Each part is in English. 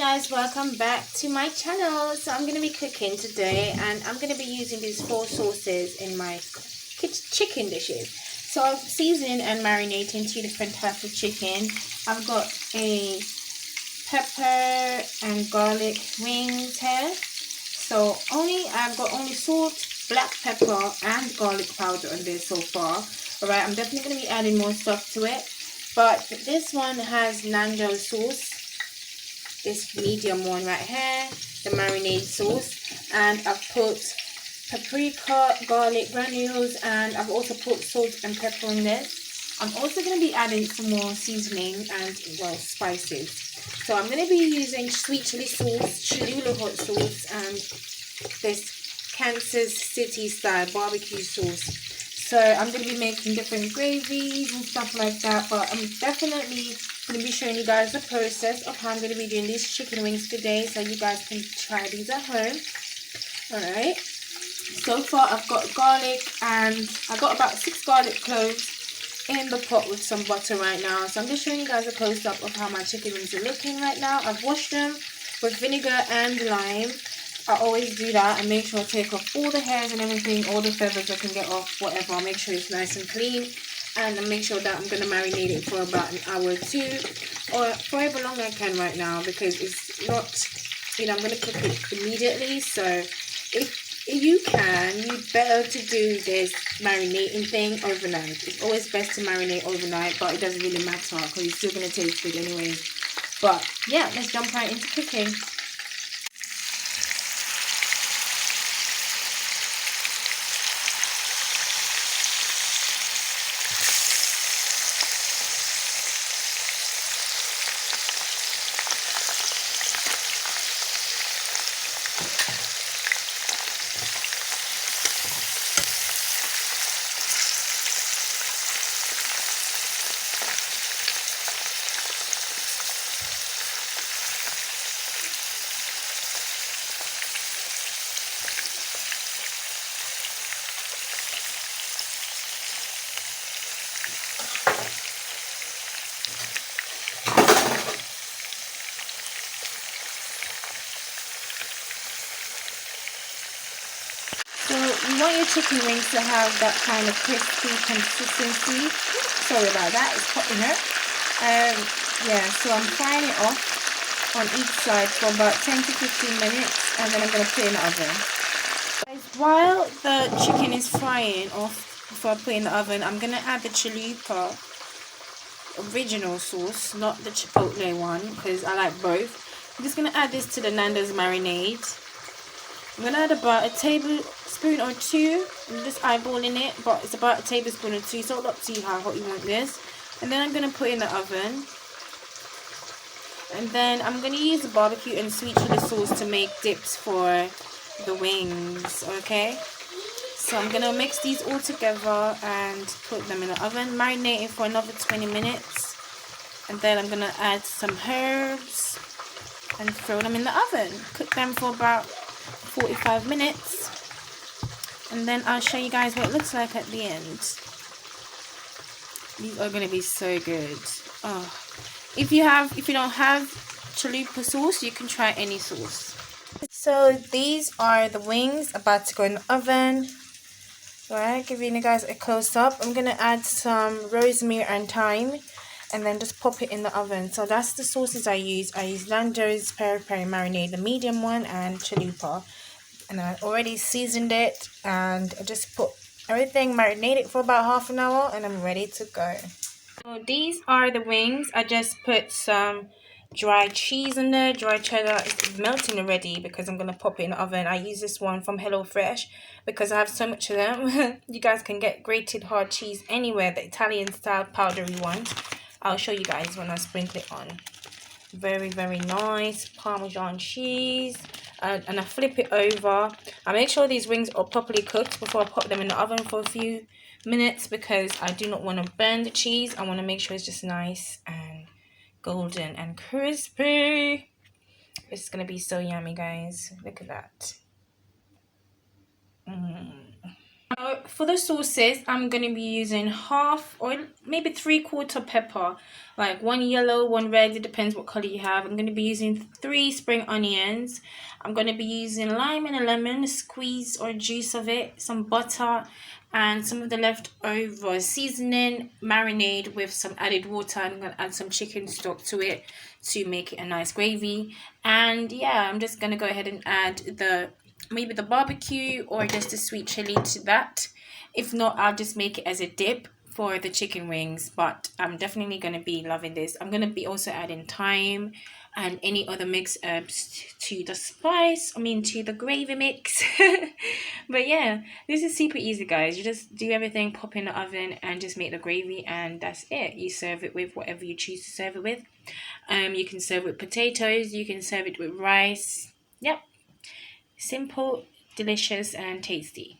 guys, welcome back to my channel. So I'm going to be cooking today and I'm going to be using these 4 sauces in my chicken dishes. So I'm seasoning and marinating 2 different types of chicken. I've got a pepper and garlic wings here. So I've got only salt, black pepper and garlic powder on this so far. Alright, I'm definitely going to be adding more stuff to it. But this one has Nandos sauce. This medium one right here, the marinade sauce, and I've put paprika, garlic granules, and I've also put salt and pepper in this. I'm also going to be adding some more seasoning and spices. So I'm going to be using sweet chili sauce, Cholula hot sauce, and this Kansas City style barbecue sauce. So I'm going to be making different gravies and stuff like that, but I'm definitely going to be showing you guys the process of how I'm going to be doing these chicken wings today, so you guys can try these at home. Alright, so far I've got garlic, and I got about 6 garlic cloves in the pot with some butter right now. So I'm just showing you guys a close-up of how my chicken wings are looking right now. I've washed them with vinegar and lime. I always do that and make sure I take off all the hairs and everything, all the feathers I can get off, whatever. I'll make sure it's nice and clean, and I'll make sure that I'm going to marinate it for about an hour or 2, or for however long I can right now, because it's not, I'm going to cook it immediately. So if you can, you better to do this marinating thing overnight. It's always best to marinate overnight, but it doesn't really matter because it's still going to taste good anyways. But yeah, let's jump right into cooking. So you want your chicken wings to have that kind of crispy consistency. Sorry about that, it's hot in here. Yeah, so I'm frying it off on each side for about 10 to 15 minutes, and then I'm going to put it in the oven. While the chicken is frying off, before I put it in the oven, I'm going to add the Cholula original sauce, not the chipotle one, because I like both. I'm just going to add this to the Nandos marinade. I'm going to add about a tablespoon or 2. I'm just eyeballing it, but it's about a tablespoon or 2, so up to you how hot you want this. And then I'm going to put it in the oven. And then I'm going to use the barbecue and sweet chili sauce to make dips for the wings, okay? So I'm going to mix these all together and put them in the oven, marinate it for another 20 minutes. And then I'm going to add some herbs and throw them in the oven. Cook them for about 45 minutes, and then I'll show you guys what it looks like at the end. These are going to be so good. Oh, if you don't have Cholula sauce, you can try any sauce. So these are the wings about to go in the oven. Alright, giving you guys a close-up. I'm going to add some rosemary and thyme, and then just pop it in the oven. So that's the sauces I use. I use Nandos peri-peri marinade, the medium one, and Cholula. And I already seasoned it, and I just put everything, marinated for about half an hour, and I'm ready to go. So these are the wings. I just put some dry cheese in there, dry cheddar. It's melting already because I'm going to pop it in the oven. I use this one from HelloFresh because I have so much of them. You guys can get grated hard cheese anywhere, the Italian style powdery one. I'll show you guys when I sprinkle it on. Very, very nice Parmesan cheese. And I flip it over. I make sure these wings are properly cooked before I pop them in the oven for a few minutes, because I do not want to burn the cheese. I want to make sure it's just nice and golden and crispy. It's going to be so yummy, guys. Look at that. For the sauces, I'm going to be using half or maybe 3/4 pepper, like one yellow, one red. It depends what color you have. I'm going to be using 3 spring onions. I'm going to be using lime and a lemon, squeeze or juice of it, some butter, and some of the leftover seasoning, marinade with some added water. I'm going to add some chicken stock to it to make it a nice gravy. And yeah, I'm just going to go ahead and add maybe the barbecue or just a sweet chili to that. If not, I'll just make it as a dip for the chicken wings, but I'm definitely going to be loving this. I'm going to be also adding thyme and any other mixed herbs to the to the gravy mix. But yeah, this is super easy, guys. You just do everything, pop in the oven and just make the gravy, and that's it. You serve it with whatever you choose to serve it with. You can serve it with potatoes, you can serve it with rice. Yep, simple, delicious, and tasty.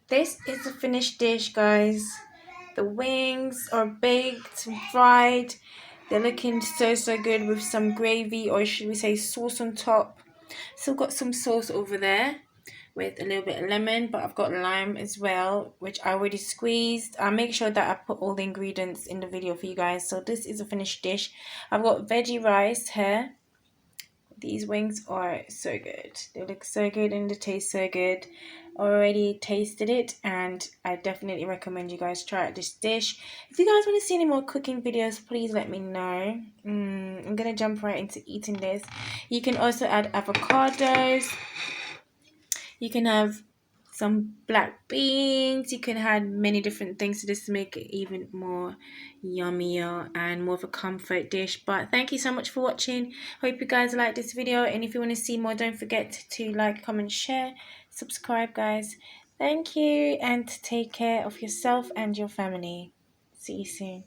This is the finished dish, guys. The wings are baked and fried. They're looking so good with some gravy, or should we say sauce on top. Still got some sauce over there with a little bit of lemon, but I've got lime as well, which I already squeezed. I'll make sure that I put all the ingredients in the video for you guys. So this is a finished dish. I've got veggie rice here. These wings are so good. They look so good and they taste so good. Already tasted it, and I definitely recommend you guys try out this dish. If you guys want to see any more cooking videos, please let me know. I'm gonna jump right into eating this. You can also add avocados. You can have some black beans. You can add many different things to this to make it even more yummier and more of a comfort dish. But thank you so much for watching. Hope you guys like this video, and if you want to see more, don't forget to like, comment, share, subscribe, guys. Thank you, and take care of yourself and your family. See you soon.